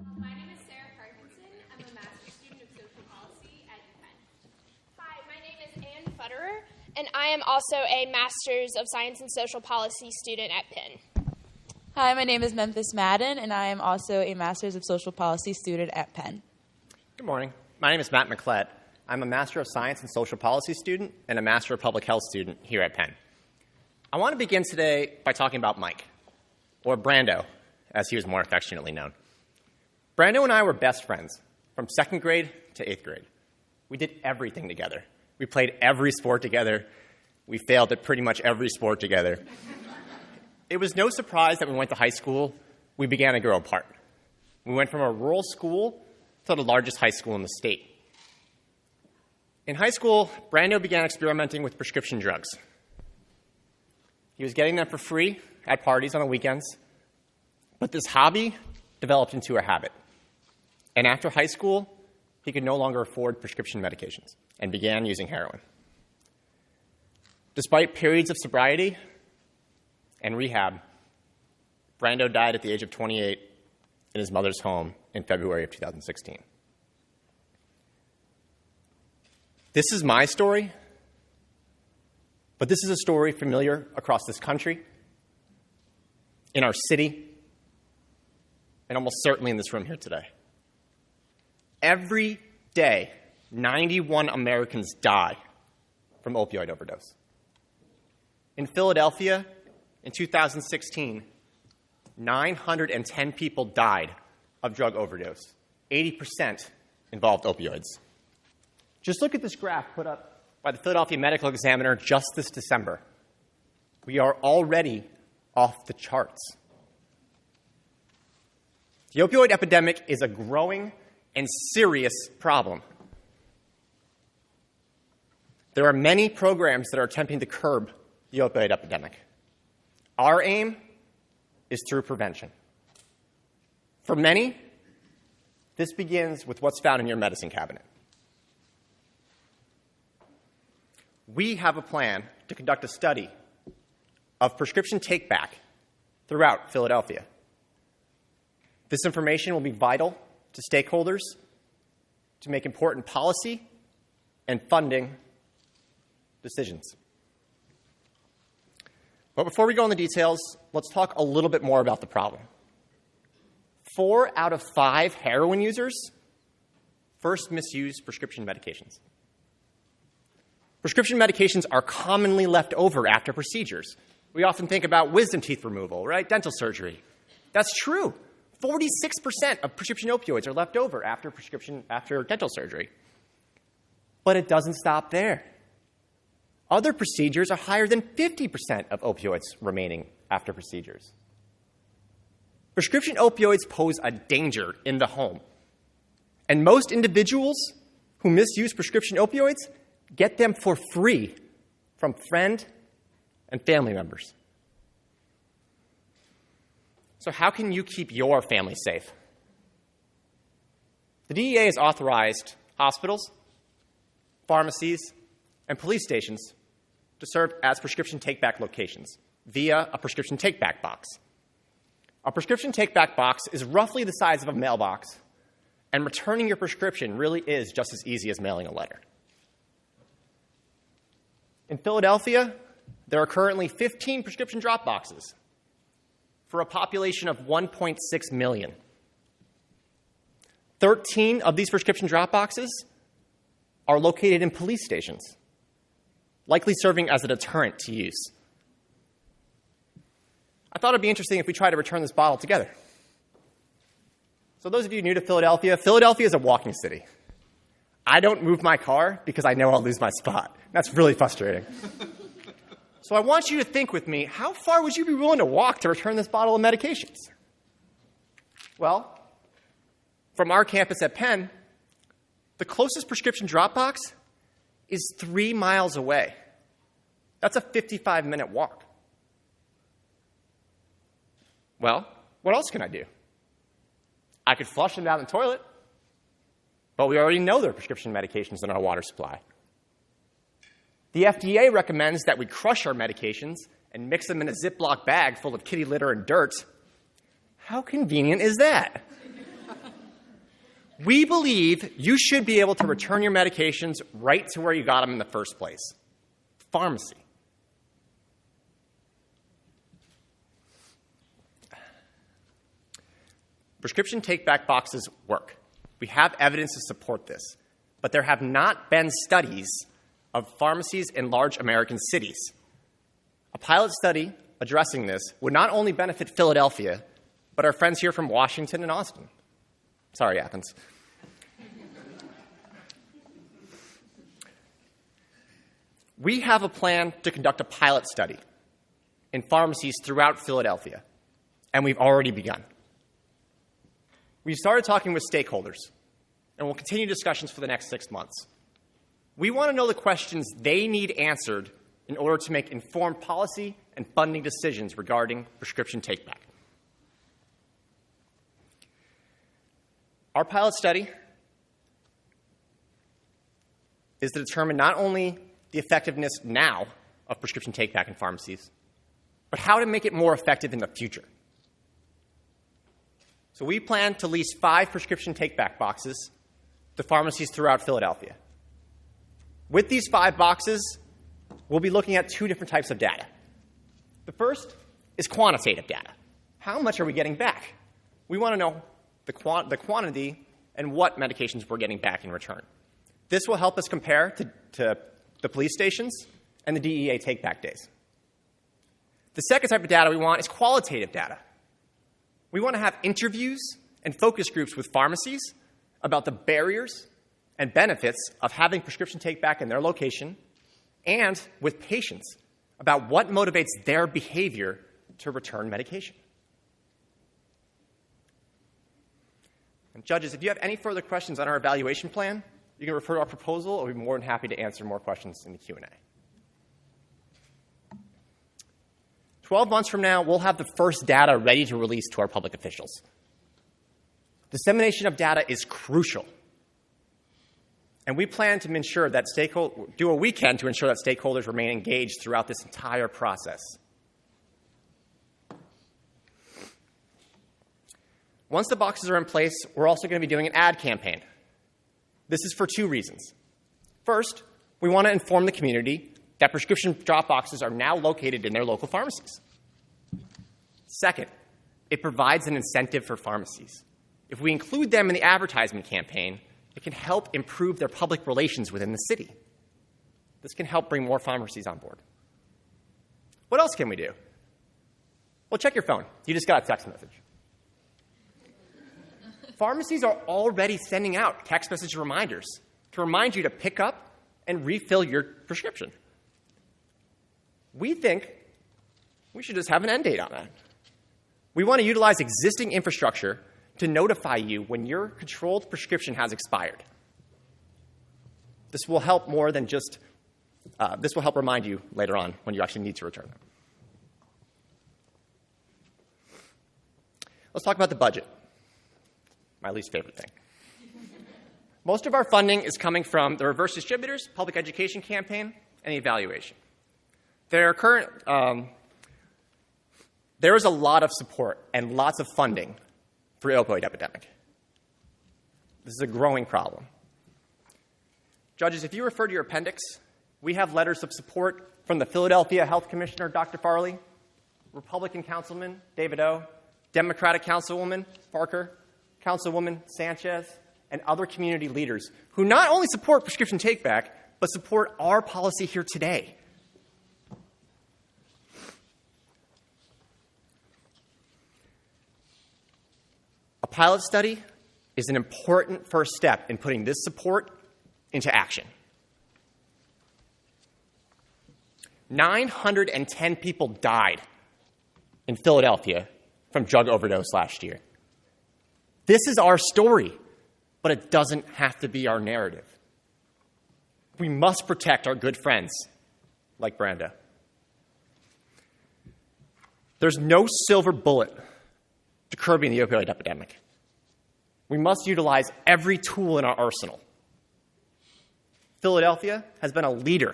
My name is Sarah Parkinson. I'm a master's student of social policy at UPenn. Hi, my name is Ann Futterer, and I am also a master's of science and social policy student at Penn. Hi, my name is Memphis Madden, and I am also a master's of social policy student at Penn. Good morning. My name is Matt McClett. I'm a Master of Science and Social Policy student and a Master of Public Health student here at Penn. I want to begin today by talking about Mike, or BRANDO, as he was more affectionately known. BRANDO and I were best friends from 2nd grade to 8th grade. We did everything together. We played every sport together. We failed at pretty much every sport together. It was no surprise that when we went to high school, we began to grow apart. We went from a rural school to the largest high school in the state. In high school, BRANDO began experimenting with prescription drugs. He was getting them for free at parties on the weekends, but this hobby developed into a habit. And after high school, he could no longer afford prescription medications and began using heroin. Despite periods of sobriety and rehab, BRANDO died at the age of 28 in his mother's home in February of 2016. This is my story, but this is a story familiar across this country, in our city, and almost certainly in this room here today. Every day, 91 Americans die from opioid overdose. In Philadelphia, in 2016, 910 people died of drug overdose. 80% involved opioids. Just look at this graph put up by the Philadelphia Medical Examiner just this December. We are already off the charts. The opioid epidemic is a growing and serious problem. There are many programs that are attempting to curb the opioid epidemic. Our aim is through prevention. For many, this begins with what's found in your medicine cabinet. We have a plan to conduct a study of prescription take-back throughout Philadelphia. This information will be vital to stakeholders to make important policy and funding decisions. But before we go into the details, let's talk a little bit more about the problem. 4 out of 5 heroin users first misuse prescription medications. Prescription medications are commonly left over after procedures. We often think about wisdom teeth removal, right? Dental surgery. That's true. 46% of prescription opioids are left over after dental surgery. But it doesn't stop there. Other procedures are higher than 50% of opioids remaining after procedures. Prescription opioids pose a danger in the home. And most individuals who misuse prescription opioids get them for free from friend and family members. So how can you keep your family safe? The DEA has authorized hospitals, pharmacies, and police stations to serve as prescription take-back locations via a prescription take-back box. A prescription take-back box is roughly the size of a mailbox, and returning your prescription really is just as easy as mailing a letter. In Philadelphia, there are currently 15 prescription drop boxes for a population of 1.6 million. 13 of these prescription drop boxes are located in police stations, likely serving as a deterrent to use. I thought it'd be interesting if we try to return this bottle together. So those of you new to Philadelphia, Philadelphia is a walking city. I don't move my car because I know I'll lose my spot. That's really frustrating. So I want you to think with me, how far would you be willing to walk to return this bottle of medications? Well, from our campus at Penn, the closest prescription drop box is 3 miles away. That's a 55-minute walk. Well, what else can I do? I could flush them down the toilet, but we already know there are prescription medications in our water supply. The FDA recommends that we crush our medications and mix them in a Ziploc bag full of kitty litter and dirt. How convenient is that? We believe you should be able to return your medications right to where you got them in the first place, pharmacy. Prescription take-back boxes work. We have evidence to support this, but there have not been studies of pharmacies in large American cities. A pilot study addressing this would not only benefit Philadelphia, but our friends here from Washington and Austin. Sorry, Athens. We have a plan to conduct a pilot study in pharmacies throughout Philadelphia, and we've already begun. We've started talking with stakeholders, and we'll continue discussions for the next 6 months. We want to know the questions they need answered in order to make informed policy and funding decisions regarding prescription take-back. Our pilot study is to determine not only the effectiveness now of prescription take-back in pharmacies, but how to make it more effective in the future. So we plan to lease 5 prescription take-back boxes to pharmacies throughout Philadelphia. With these 5 boxes, we'll be looking at 2 different types of data. The first is quantitative data. How much are we getting back? We want to know the quantity and what medications we're getting back in return. This will help us compare to the police stations and the DEA take-back days. The second type of data we want is qualitative data. We want to have interviews and focus groups with pharmacies about the barriers and benefits of having prescription take-back in their location, and with patients about what motivates their behavior to return medication. And judges, if you have any further questions on our evaluation plan, you can refer to our proposal, or we'll be more than happy to answer more questions in the Q&A. 12 months from now, we'll have the first data ready to release to our public officials. Dissemination of data is crucial. And we plan to ensure that do what we can to ensure that stakeholders remain engaged throughout this entire process. Once the boxes are in place, we're also going to be doing an ad campaign. This is for 2 reasons. First, we want to inform the community that prescription drop boxes are now located in their local pharmacies. Second, it provides an incentive for pharmacies. If we include them in the advertisement campaign, it can help improve their public relations within the city. This can help bring more pharmacies on board. What else can we do? Well, check your phone. You just got a text message. Pharmacies are already sending out text message reminders to remind you to pick up and refill your prescription. We think we should just have an end date on that. We want to utilize existing infrastructure to notify you when your controlled prescription has expired. This will help more than just, this will help remind you later on when you actually need to return them. Let's talk about the budget, my least favorite thing. Most of our funding is coming from the reverse distributors, public education campaign, and the evaluation. There is a lot of support and lots of funding for the opioid epidemic. This is a growing problem. Judges, if you refer to your appendix, we have letters of support from the Philadelphia Health Commissioner, Dr. Farley, Republican Councilman David O., Democratic Councilwoman Parker, Councilwoman Sanchez, and other community leaders who not only support prescription take-back, but support our policy here today. A pilot study is an important first step in putting this support into action. 910 people died in Philadelphia from drug overdose last year. This is our story, but it doesn't have to be our narrative. We must protect our good friends like BRANDO. There's no silver bullet to curbing the opioid epidemic. We must utilize every tool in our arsenal. Philadelphia has been a leader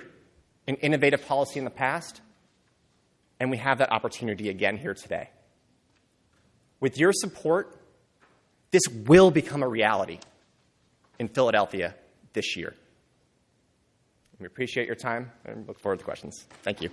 in innovative policy in the past, and we have that opportunity again here today. With your support, this will become a reality, in Philadelphia this year. We appreciate your time and look forward to questions. Thank you.